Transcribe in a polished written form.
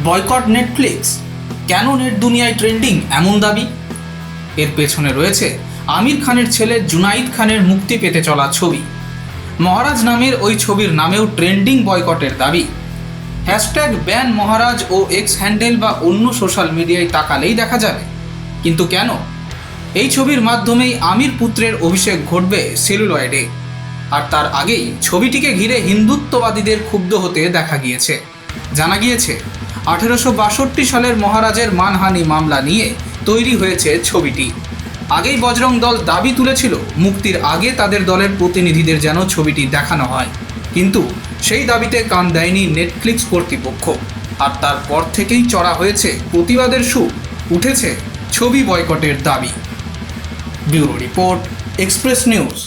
Boycott Netflix, কেন net দুনিয়ায় trending এমন দাবি? এর পেছনে রয়েছে আমির খানের ছেলে জুনাইদ খানের মুক্তি পেতে চলা ছবি। মহারাজ নামের ওই ছবির নামেও ট্রেন্ডিং বয়কটের দাবি। হ্যাশট্যাগ ব্যান মহারাজ ও এক্স হ্যান্ডেল বা অন্য সোশ্যাল মিডিয়ায় তাকালেই দেখা যাবে। কিন্তু কেন? এই ছবির মাধ্যমেই আমির পুত্রের অভিষেক ঘটবে সেলুলয়েডে। আর তার আগেই ছবিটিকে ঘিরে হিন্দুত্ববাদীদের ক্ষুব্ধ হতে দেখা গিয়েছে। জানা গিয়েছে 1862 সালের মহারাজের মানহানি মামলা নিয়ে তৈরি হয়েছে ছবিটি। আগেই বজরং দল দাবি তুলেছিল মুক্তির আগে তাদের দলের প্রতিনিধিদের যেন ছবিটি দেখানো হয়, কিন্তু সেই দাবিতে কান দেয়নি নেটফ্লিক্স কর্তৃপক্ষ। আর তারপর থেকেই চড়া হয়েছে প্রতিবাদের সুর, উঠেছে ছবি বয়কটের দাবি। Bureau report, express news.